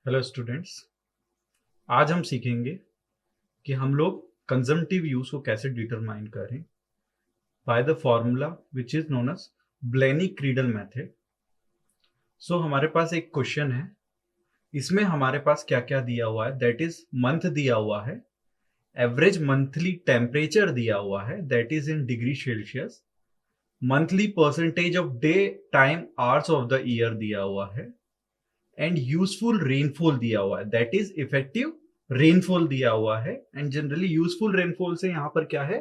Hello students. आज हम सीखेंगे कि हम लोग कंजम्पटिव यूज को कैसे डिटरमाइन करें by the formula which is known as Blaney Criddle method. So हमारे पास एक क्वेश्चन है, इसमें हमारे पास क्या क्या दिया हुआ है, दैट इज मंथ दिया हुआ है, एवरेज मंथली टेम्परेचर दिया हुआ है that is in degree Celsius, monthly percentage of day time hours of the year दिया हुआ है एंड यूजफुल रेनफॉल दिया हुआ है दैट इज इफेक्टिव रेनफॉल दिया हुआ है। एंड जनरली यूजफुल रेनफॉल से यहाँ पर क्या है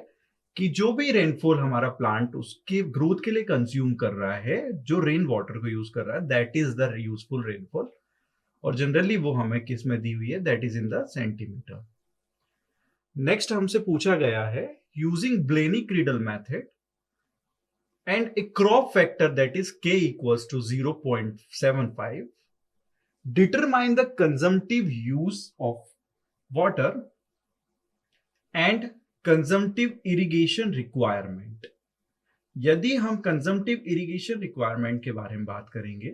कि जो भी रेनफॉल हमारा प्लांट उसके ग्रोथ के लिए कंज्यूम कर रहा है, जो रेन वाटर को यूज कर रहा है, that is the useful rainfall. और जनरली वो हमें किस में दी हुई है, that is in the centimetre. Next हमसे पूछा गया है using Blaney Criddle method and a crop factor that is k equals to 0.75, determine the consumptive use of water and consumptive irrigation requirement। यदि हम कंजम्पटिव इरिगेशन रिक्वायरमेंट के बारे में बात करेंगे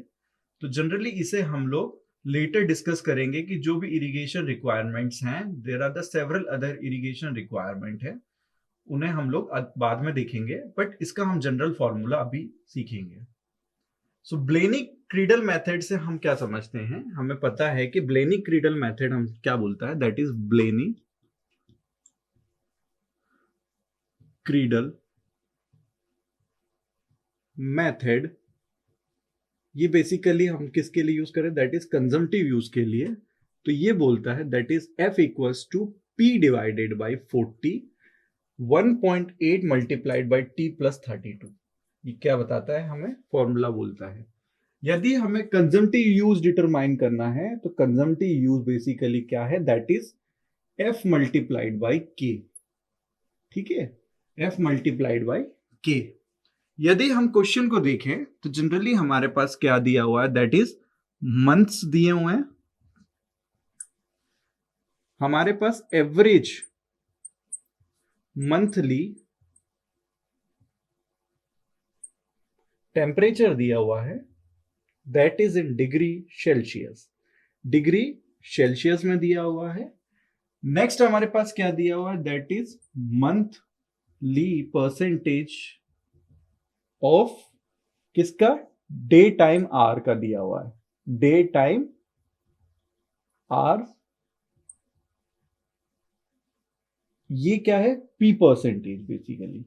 तो जनरली इसे हम लोग लेटर डिस्कस करेंगे कि जो भी इरिगेशन रिक्वायरमेंट्स हैं, there are the several other irrigation requirement है, उन्हें हम लोग बाद में देखेंगे, बट इसका हम जनरल फॉर्मूला अभी सीखेंगे। सो ब्लेनी क्रीडल मेथड से हम क्या समझते हैं, हमें पता है कि ब्लेनी क्रीडल मेथड हम क्या बोलता है, दैट इज ब्लेनी क्रीडल मेथड। ये बेसिकली हम किसके लिए यूज करें, दैट इज कंजम्पटिव यूज के लिए। तो ये बोलता है that is F equals to P divided by 40 1.8 multiplied by T plus 32। ये क्या बताता है, हमें फॉर्मूला बोलता है। यदि हमें कंजम्पटिव यूज डिटरमाइन करना है तो कंजम्पटिव यूज बेसिकली क्या है, that is F multiplied by K। ठीक है, F मल्टीप्लाइड बाई K। यदि हम क्वेश्चन को देखें तो जनरली हमारे पास क्या दिया हुआ है, दैट इज मंथ्स दिए हुए हैं, हमारे पास एवरेज मंथली टेम्परेचर दिया हुआ है that is in degree Celsius, degree Celsius में दिया हुआ है। नेक्स्ट हमारे पास क्या दिया हुआ है, that is monthly percentage of किसका, डे टाइम आर का दिया हुआ है, डे टाइम आर, ये क्या है, पी परसेंटेज बेसिकली।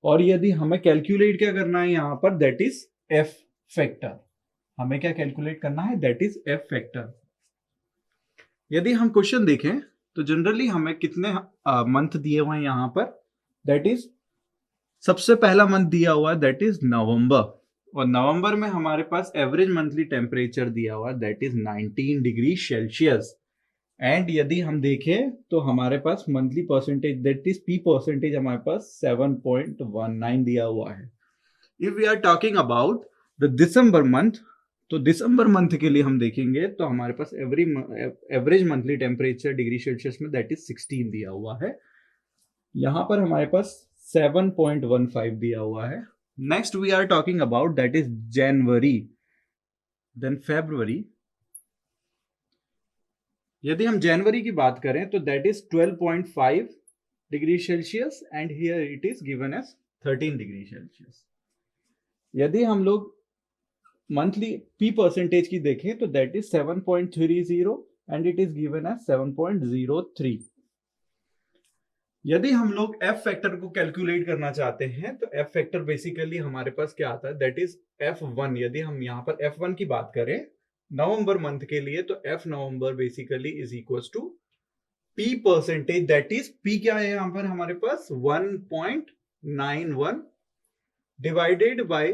और यदि हमें कैलकुलेट क्या करना है यहां पर, दैट इज एफ फैक्टर। हमें क्या कैलकुलेट करना है, दैट इज एफ फैक्टर। यदि हम क्वेश्चन देखें तो जनरली हमें कितने मंथ दिए हुए हैं यहां पर, दैट इज सबसे पहला मंथ दिया हुआ है दैट इज नवंबर, और नवंबर में हमारे पास एवरेज मंथली टेम्परेचर दिया हुआ है that is 19 degree Celsius. And यदि हम देखें तो हमारे पास monthly percentage that is P percentage हमारे पास 7.19 दिया हुआ है। If we are talking about the December month, तो दिसंबर मंथ के लिए हम देखेंगे तो हमारे पास average monthly temperature degree Celsius में दैट इज 16 दिया हुआ है, यहां पर हमारे पास 7.15 दिया हुआ है। Next we are talking about that is January, then February. यदि हम जनवरी की बात करें तो that is 12.5 degree Celsius and here it is given as 13 degree Celsius. यदि हम लोग मंथली पी परसेंटेज की देखें तो that is 7.30 and it is given as 7.03। यदि हम लोग एफ फैक्टर को कैलकुलेट करना चाहते हैं तो एफ फैक्टर बेसिकली हमारे पास क्या आता है, दैट इज F1। यदि हम यहाँ पर F1 की बात करें नवंबर मंथ के लिए तो F November basically is equals to P percentage, that is P क्या है यहाँ पर हमारे पास 1.91 divided by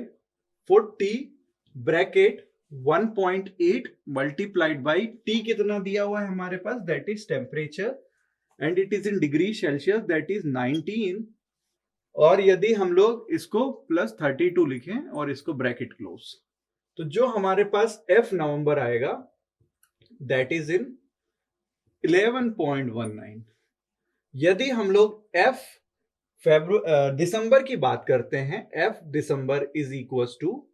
40 bracket 1.8 multiplied by T कितना दिया हुआ है हमारे पास, that is temperature and it is in degree Celsius that is 19। और यदि हम लोग इसको प्लस 32 लिखें और इसको ब्रैकेट क्लोज, तो जो हमारे पास F नवंबर आएगा दैट इज इन 11.19। यदि हम लोग F दिसंबर की बात करते हैं, F December is equals to,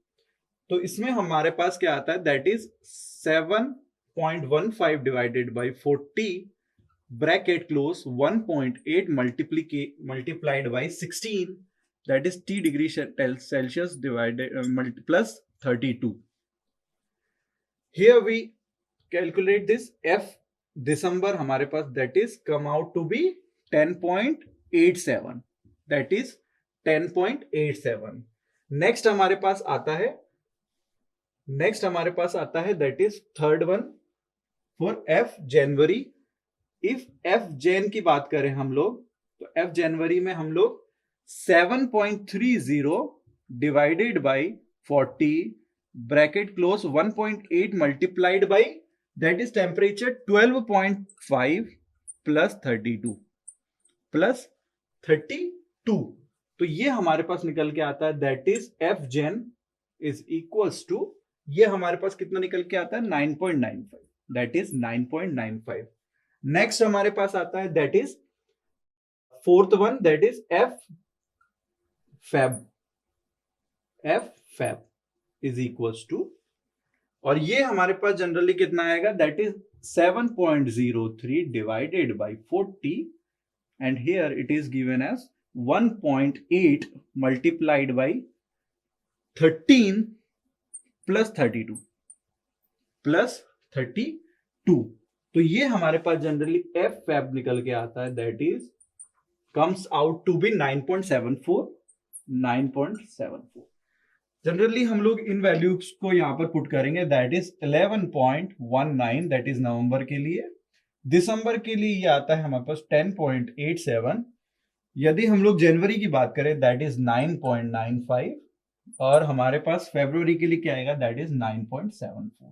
तो इसमें हमारे पास क्या आता है, that is 7 0.15 divided by 40 bracket close 1.8 multiplied by 16, that is T degree Celsius divided plus 32. Here we calculate this F December हमारे पास that is come out to be 10.87, that is 10.87. Next हमारे पास आता है that is third one for F January. If F Jan की बात करें हम लोग तो F January में हम लोग 7.30 divided by 40 bracket close 1.8 multiplied by that is temperature 12.5 plus 32 plus 32. तो ये हमारे पास निकल के आता है that is F Jan is equals to, ये हमारे पास कितना निकल के आता है 9.95, that is 9.95. नेक्स्ट हमारे पास आता है that is fourth one, that is F Fab is equals to, और ये हमारे पास जनरली कितना आएगा that is 7.03 divided by 40 and here it is given as 1.8 multiplied by 13 plus 32 plus 32. तो ये हमारे पास जनरली F Fab निकल के आता है that is comes out to be 9.74. Generally हम लोग इन वैल्यूज को यहाँ पर पुट करेंगे that is 11.19, that is नवंबर के लिए. दिसंबर के लिए ये आता है हमारे पास 10.87. यदि हम लोग जनवरी की बात करें that is 9.95 और हमारे पास फरवरी के लिए क्या आएगा that is 9.74.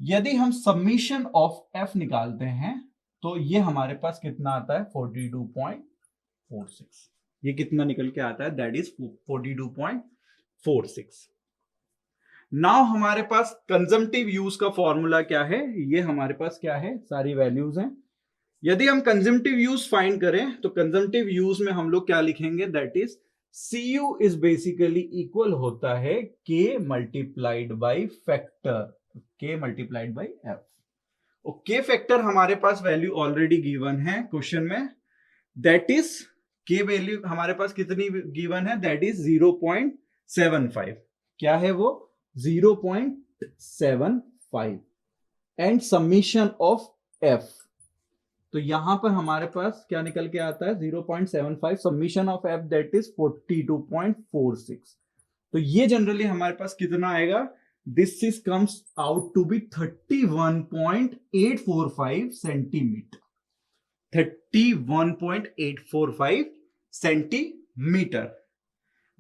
यदि हम समीशन ऑफ F निकालते हैं तो ये हमारे पास कितना आता है 42.46. ये कितना निकल के आता है that is 42.46. नाउ हमारे पास कंजम्पटिव यूज का फॉर्मूला क्या है, ये हमारे पास क्या है, सारी वैल्यूज हैं. यदि हम कंजम्पटिव यूज फाइंड करें तो कंजम्पटिव यूज में हम लोग क्या लिखेंगे that is Cu is basically equal होता है K multiplied by factor K multiplied by F. और K फैक्टर हमारे पास वैल्यू ऑलरेडी गिवन है क्वेश्चन में, दैट इज K वैल्यू हमारे पास कितनी गिवन है दैट इज 0.75. क्या है वो 0.75 एंड समीशन ऑफ F. तो यहां पर हमारे पास क्या निकल के आता है 0.75 summation of F that is 42.46. तो ये जनरली हमारे पास कितना आएगा, this is comes out to be 31.845 centimetre. 31.845 centimetre.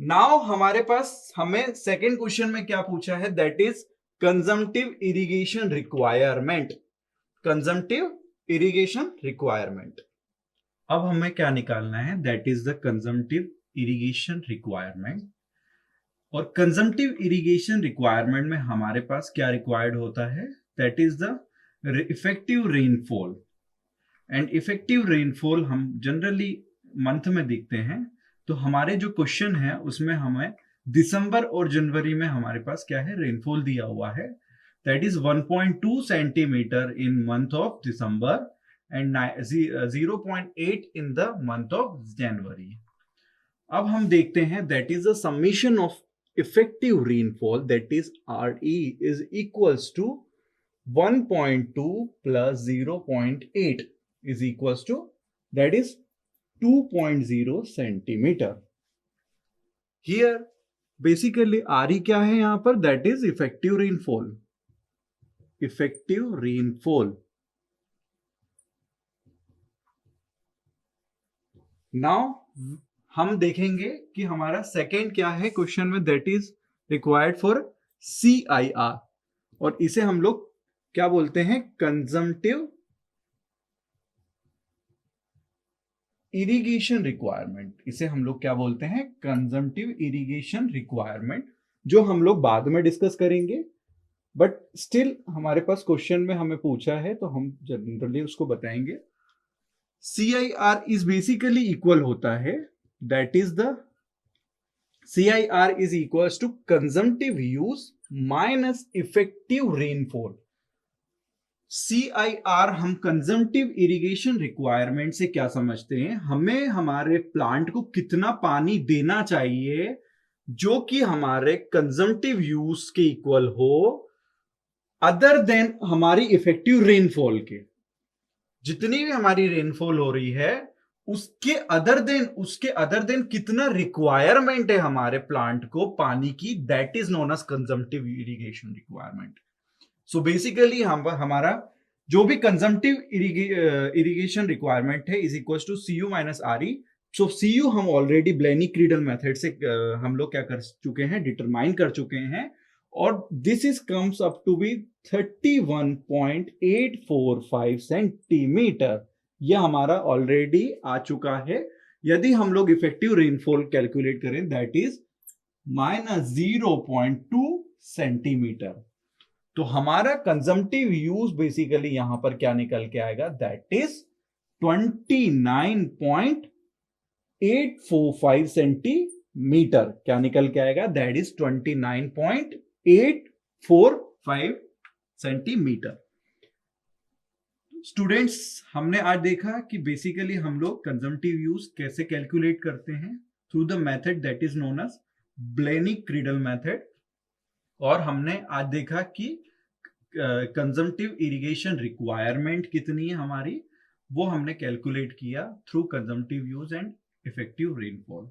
Now हमारे पास हमें सेकेंड क्वेश्चन में क्या पूछा है that is consumptive irrigation requirement. Consumptive irrigation requirement. अब हमें क्या निकालना है that is the consumptive irrigation requirement. और कंजम्पटिव इरिगेशन रिक्वायरमेंट में हमारे पास क्या रिक्वायर्ड होता है that is the effective rainfall. And effective rainfall हम जनरली मंथ में देखते हैं. तो हमारे जो क्वेश्चन है उसमें हमें दिसंबर और जनवरी में हमारे पास क्या है रेनफॉल दिया हुआ है that is 1.2 centimetre in month of December and 0.8 in the month of January. अब हम देखते हैं that is the summation of effective rainfall that is RE is equals to 1.2 plus 0.8 is equals to that is 2.0 centimeter. Here basically RE क्या है यहां पर that is effective rainfall. Effective rainfall. Now हम देखेंगे कि हमारा सेकेंड क्या है क्वेश्चन में that is required for CIR और इसे हम लोग क्या बोलते हैं कंजम्पटिव इरिगेशन रिक्वायरमेंट. इसे हम लोग क्या बोलते हैं कंजम्पटिव इरिगेशन रिक्वायरमेंट, जो हम लोग बाद में डिस्कस करेंगे. बट स्टिल हमारे पास क्वेश्चन में हमें पूछा है तो हम जनरली उसको बताएंगे. CIR इज बेसिकली इक्वल होता है that is the CIR is equals to consumptive use minus effective rainfall. CIR हम कंजम्पटिव इरिगेशन रिक्वायरमेंट से क्या समझते हैं, हमें हमारे प्लांट को कितना पानी देना चाहिए जो कि हमारे कंजम्पटिव यूज के इक्वल हो, अदर देन हमारी इफेक्टिव रेनफॉल के। जितनी भी हमारी रेनफॉल हो रही है उसके अदर देन कितना रिक्वायरमेंट है हमारे प्लांट को पानी की, that is known as consumptive irrigation requirement. So basically हमारा जो भी कंजम्पटिव इरिगेशन रिक्वायरमेंट है is equal to CU minus RE। So CU हम ऑलरेडी ब्लेनी क्रीडल मेथड से हम लोग क्या कर चुके हैं, डिटरमाइन कर चुके हैं, और this is comes up to be 31.845 centimetre. यह हमारा ऑलरेडी आ चुका है। यदि हम लोग इफेक्टिव रेनफॉल कैलकुलेट करें दैट इज -0.2 सेंटीमीटर। तो हमारा कंजम्पटिव यूज बेसिकली यहां पर क्या निकल के आएगा, दैट इज 29.845 सेंटीमीटर। क्या निकल के आएगा, दैट इज 29.845 सेंटीमीटर। स्टूडेंट्स, हमने आज देखा कि बेसिकली हम लोग कंजम्पटिव यूज कैसे कैलकुलेट करते हैं through the method that is known as Blaney Criddle method. और हमने आज देखा कि कंजम्पटिव इरिगेशन रिक्वायरमेंट कितनी है हमारी, वो हमने कैलकुलेट किया through consumptive use and effective rainfall.